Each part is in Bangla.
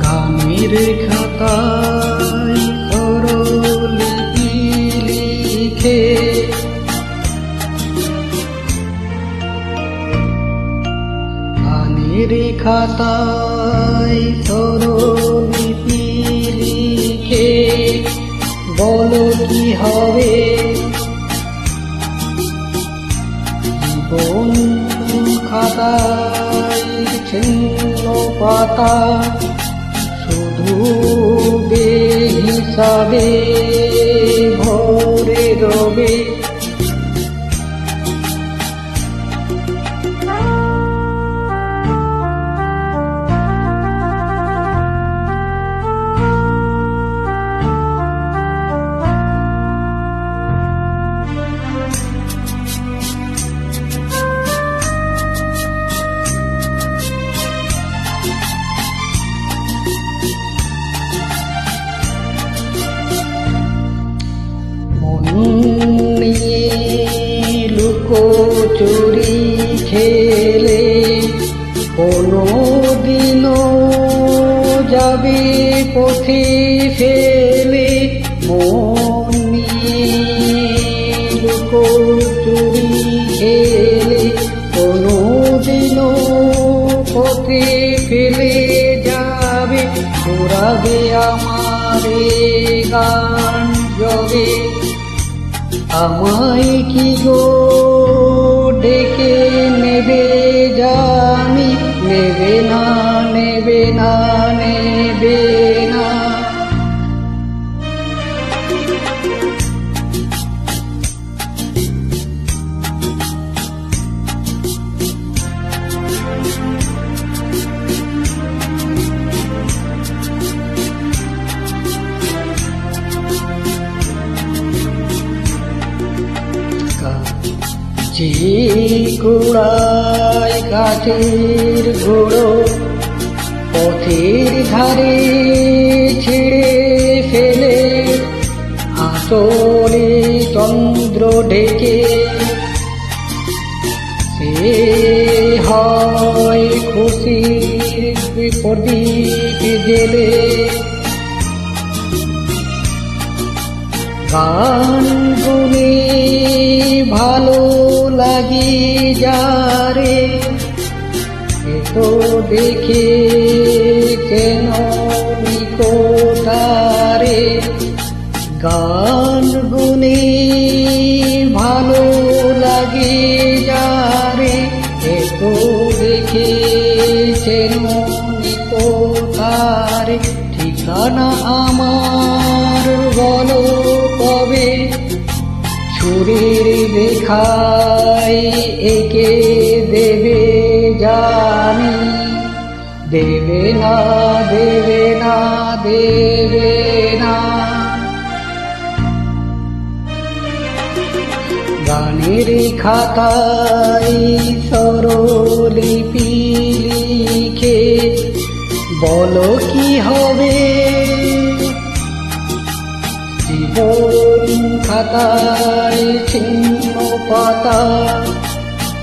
গানের খাতায় স্বরলিপি লিখে গানের খাতায় স্বরলিপি লিখে বলো কি হবে জীবন খাতায় ছিন্ন পাতা শুধু বেহিসাবে ভরে রবে নিয়ে লুকোচুরি খেলে কোনো দিনও যাবে পথে ফেলে মন নিয়ে লুকোচুরি খেলে কোনো দিনও পথে ফেলে যাবে ঘোরাবে আমার গান জবে আমায় কি গো ডেকে নেবে জানি নেবে না নেবে না নেবে না যে কুড়ায় কাঠের ঘোড়ো পথের ধারে ছেড়ে ফেলে আসলে চন্দ্র ঢেকে সে হয় খুশির প্রদীপ জেলে গান গুনে ভালো লাগি যারে এতো দেখে কেন নিকটারে গান গুনে ভালো লাগে যারে এতো দেখে কেন নিকটারে ঠিকানা আমার বলো কবে ছুরির দেখায় একে দেবে জানি দেবে না দেবে না দেবে না গানের খাতায় স্বরলিপি লিখে বলো কি হবে জীবন খাতায় ছিন্ন পাতা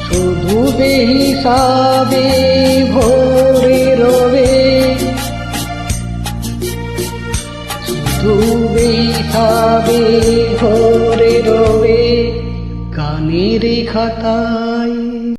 শুধু বেহিসাবে ভরে রবে শুধু বেহিসাবে ভরে রবে গানের খাতায়।